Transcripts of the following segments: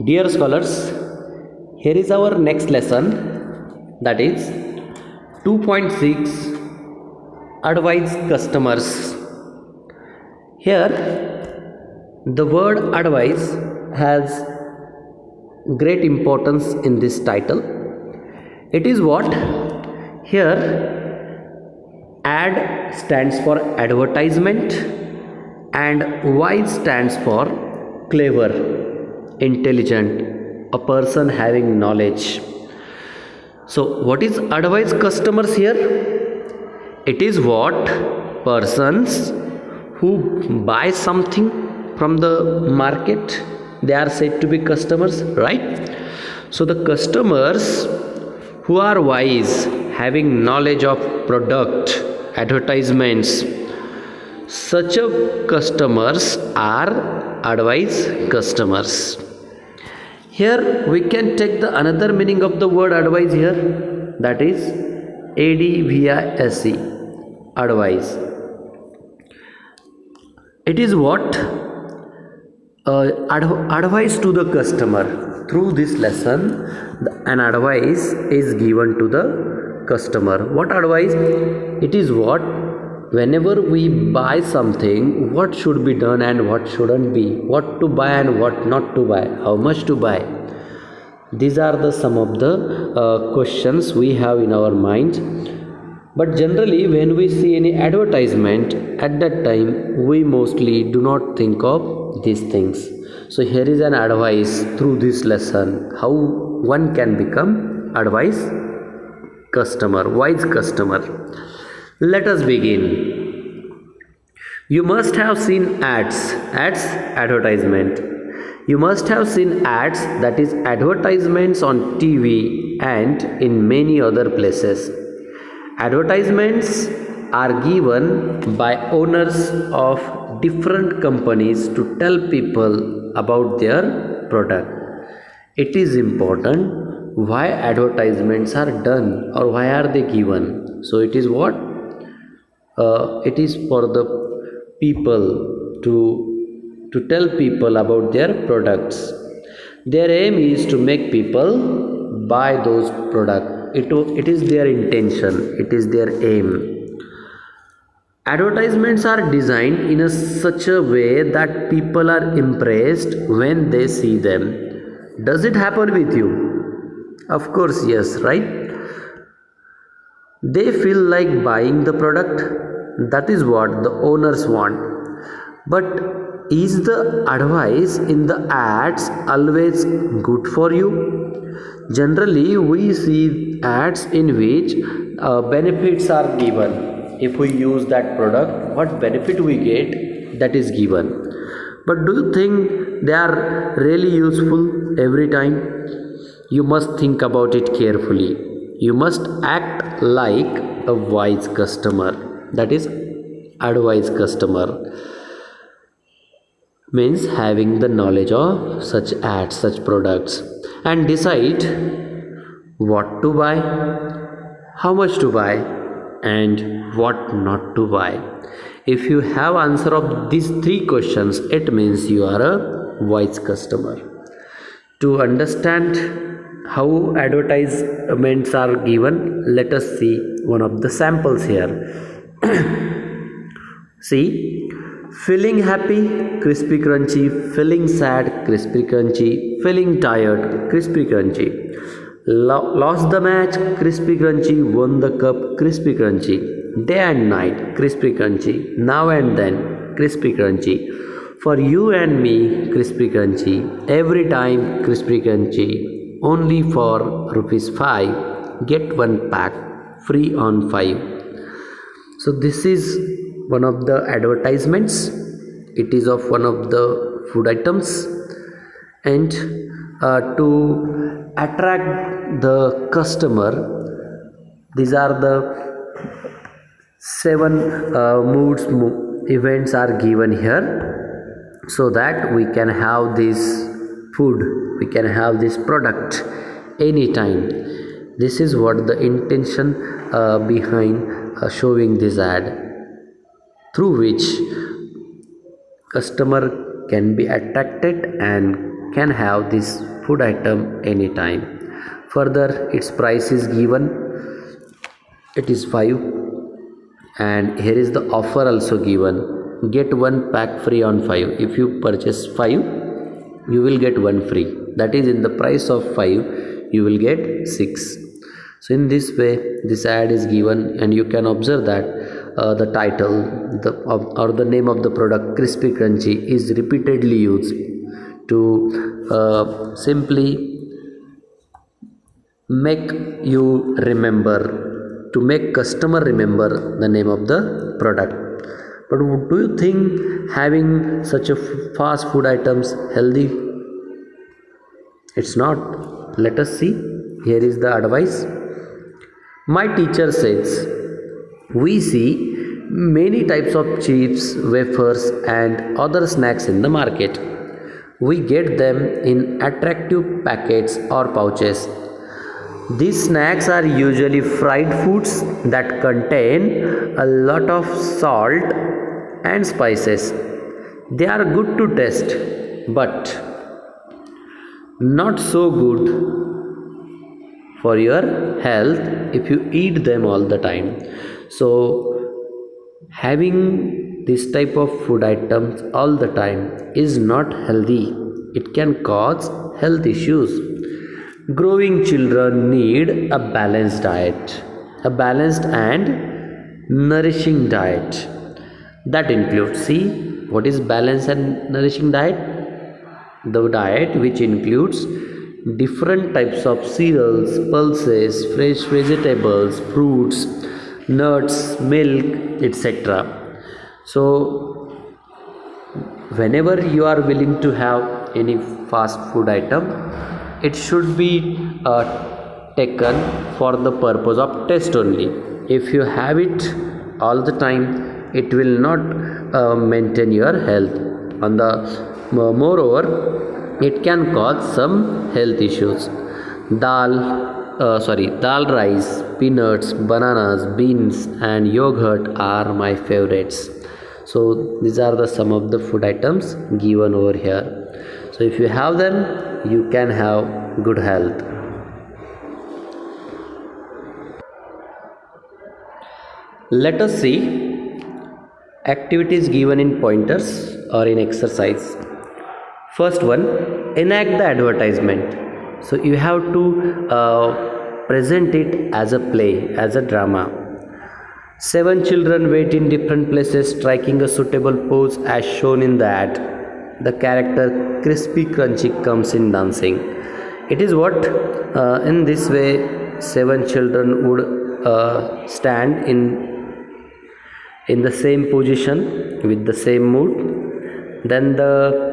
Dear scholars, here is our next lesson, that is 2.6 Advise Customers. Here the word advice has great importance in this title. It is what? Here ad stands for advertisement and wise stands for clever, intelligent, a person having knowledge. So what is advise customers here? It is what persons who buy something from the market, they are said to be customers, right? So the customers who are wise, having knowledge of product, advertisements, such a customers are advise customers. Here we can take the another meaning of the word advise here, that is ADVISE, advise. It is what? Advice to the customer. Through this lesson, an advice is given to the customer. What advice? It is what? Whenever we buy something, what should be done and what shouldn't be, what to buy and what not to buy, how much to buy. These are the some of the questions we have in our mind. But generally when we see any advertisement, at that time we mostly do not think of these things. So here is an advice through this lesson, how one can become advice customer, wise customer. Let us begin. You must have seen ads, advertisement. You must have seen ads, that is advertisements on TV and in many other places. Advertisements are given by owners of different companies to tell people about their product. It is important why advertisements are done or why are they given. So it is what? It is for the people to tell people about their products. Their aim is to make people buy those products. It is their intention, it is their aim. Advertisements are designed in such a way that people are impressed when they see them. Does it happen with you? Of course, yes, right? They feel like buying the product. That is what the owners want. But is the advice in the ads always good for you? Generally we see ads in which benefits are given. If we use that product, what benefit we get, that is given. But do you think they are really useful every time? You must think about it carefully. You must act like a wise customer, that is advice customer. Means having the knowledge of such ads, such products, and decide what to buy, how much to buy, and what not to buy. If you have answer of these three questions, it means you are a wise customer. To understand how advertisements are given, let us see one of the samples here. See, feeling happy, crispy crunchy. Feeling sad, crispy crunchy. Feeling tired, crispy crunchy. Lost the match, crispy crunchy. Won the cup, crispy crunchy. Day and night, crispy crunchy. Now and then, crispy crunchy. For you and me, crispy crunchy. Every time, crispy crunchy. Only for ₹5. Get one pack free on 5. So this is one of the advertisements. It is of one of the food items, and to attract the customer, these are the 7 events are given here, so that we can have this food, we can have this product anytime. This is what the intention behind showing this ad, through which customer can be attracted and can have this food item anytime. Further, its price is given, it is 5, and here is the offer also given, get one pack free on 5. If you purchase 5, you will get one free, that is in the price of 5 you will get 6. So in this way this ad is given, and you can observe that the title or the name of the product crispy crunchy is repeatedly used to simply make you remember, to make customer remember the name of the product. But do you think having such a fast food items healthy? It's not. Let us see. Here is the advice. My teacher says, we see many types of chips, wafers and other snacks in the market. We get them in attractive packets or pouches. These snacks are usually fried foods that contain a lot of salt and spices. They are good to taste, but not so good for your health if you eat them all the time. So having this type of food items all the time is not healthy. It can cause health issues. Growing children need a balanced diet, a balanced and nourishing diet. That includes, see, what is balanced and nourishing diet? The diet which includes different types of cereals, pulses, fresh vegetables, fruits, nuts, milk, etc. So whenever you are willing to have any fast food item, it should be taken for the purpose of taste only. If you have it all the time, it will not maintain your health. On the moreover, it can cause some health issues. Dal rice, peanuts, bananas, beans and yogurt are my favorites. So these are the some of the food items given over here. So if you have them, you can have good health. Let us see activities given in pointers or in exercise. First one, enact the advertisement. So you have to present it as a play, as a drama. 7 children wait in different places, striking a suitable pose as shown in the ad. The character Crispy Crunchy comes in dancing. It is what in this way 7 children would stand in the same position with the same mood. Then the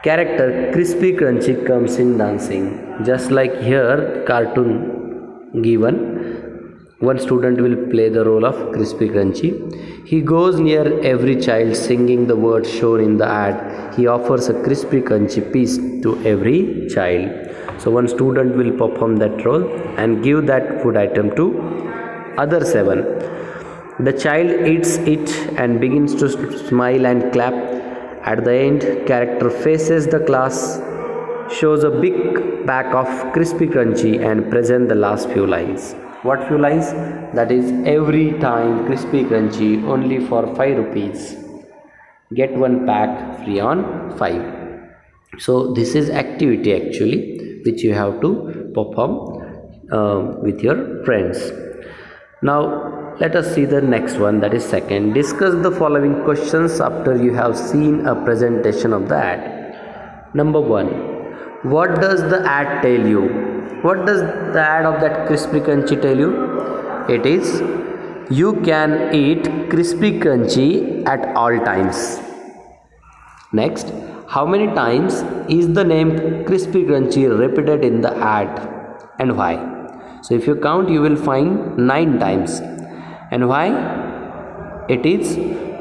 character Crispy Crunchy comes in dancing. Just like here cartoon given, one student will play the role of Crispy Crunchy. He goes near every child singing the words shown in the ad. He offers a Crispy Crunchy piece to every child. So one student will perform that role and give that food item to other 7. The child eats it and begins to smile and clap. At the end, character faces the class, shows a big pack of Crispy Crunchy and present the last few lines. What few lines? That is, every time Crispy Crunchy only for 5 rupees. Get one pack free on 5. So this is activity actually which you have to perform with your friends. Now let us see the next one, that is second. Discuss the following questions after you have seen a presentation of the ad. Number 1. What does the ad tell you? What does the ad of that Crispy Crunchy tell you? It is, you can eat Crispy Crunchy at all times. Next, how many times is the name Crispy Crunchy repeated in the ad and why? So if you count, you will find 9 times. And why? It is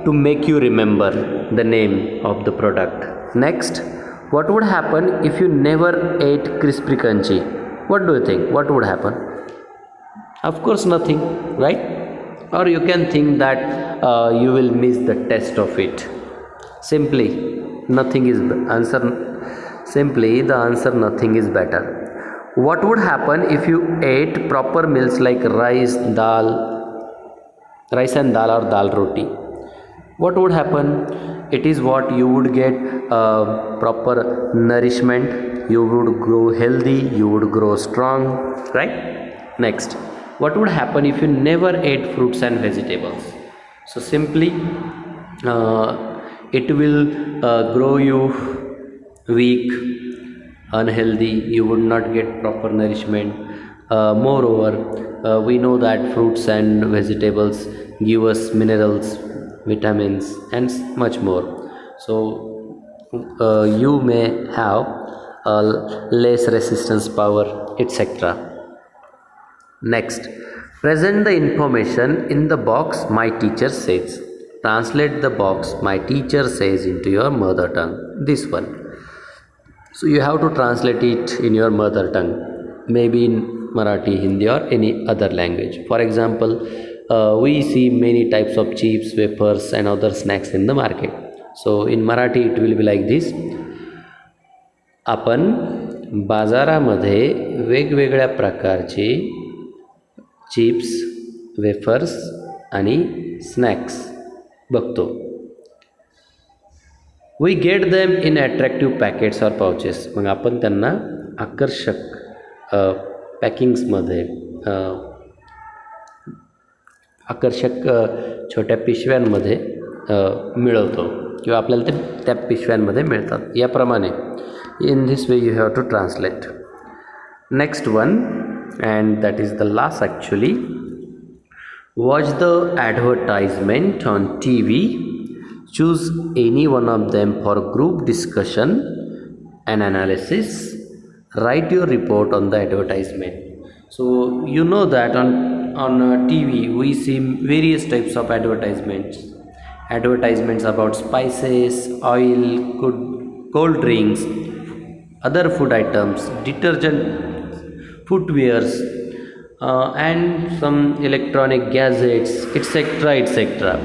to make you remember the name of the product. Next, what would happen if you never ate Crispy Crunchy? What do you think? What would happen? Of course nothing, right? Or you can think that you will miss the taste of it. Simply nothing is the answer. Simply the answer, nothing is better. What would happen if you ate proper meals like rice and dal or dal roti? What would happen? It is what you would get proper nourishment, you would grow healthy, you would grow strong, right? Next, what would happen if you never ate fruits and vegetables? So simply it will grow you weak, unhealthy, you would not get proper nourishment. Moreover, we know that fruits and vegetables give us minerals, vitamins, and much more. So you may have less resistance power, etc. Next, present the information in the box my teacher says. Translate the box my teacher says into your mother tongue. This one. So you have to translate it in your mother tongue, maybe in Marathi, Hindi, or any other language. For example, we see many types of chips, wafers, and other snacks in the market. So in Marathi it will be like this. आपण बाजारामध्ये वेगवेगळ्या प्रकारचे chips, wafers आणि snacks बघतो. We get them in attractive packets or pouches. मग आपण त्यांना आकर्षक पॅकिंग्समध्ये, आकर्षक छोट्या पिशव्यांमध्ये मिळवतो किंवा आपल्याला ते त्या पिशव्यांमध्ये मिळतात. याप्रमाणे in this way you have to translate. Next one, and that is the last actually. Watch the advertisement on TV. Choose any one of them for group discussion and analysis. Write your report on the advertisement. So you know that on TV we see various types of advertisements about spices, oil, cold drinks, other food items, detergent, footwears, and some electronic gadgets, etc.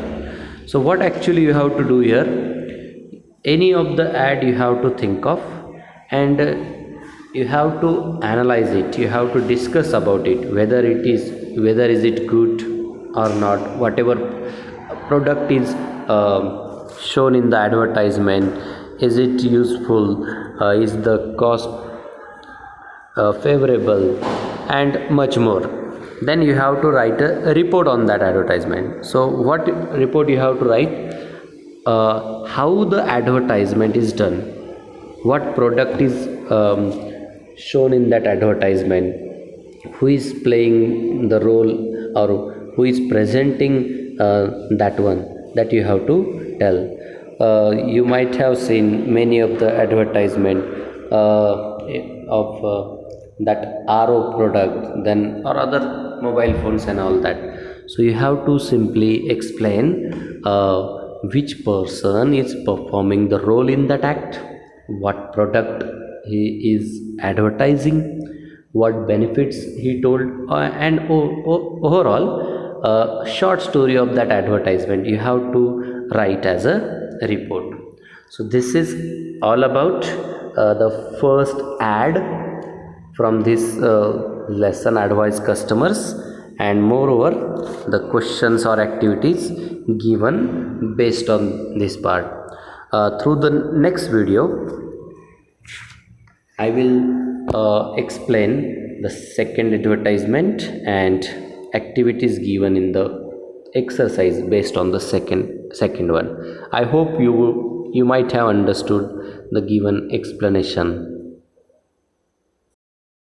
So what actually you have to do here? Any of the ad you have to think of, and you have to analyze it. You have to discuss about it, whether is it good or not. Whatever product is shown in the advertisement, is it useful? Is the cost favorable, and much more. Then you have to write a report on that advertisement. So what report you have to write? How the advertisement is done, what product is shown in that advertisement, who is playing the role or who is presenting that one, that you have to tell. You might have seen many of the advertisement of that RO product, then or other mobile phones and all that. So you have to simply explain which person is performing the role in that act, what product he is advertising, what benefits he told, and overall short story of that advertisement you have to write as a report. So this is all about the first ad from this lesson, advise customers, and moreover the questions or activities given based on this part. Through the next video I will explain the second advertisement and activities given in the exercise based on the second one. I hope you might have understood the given explanation.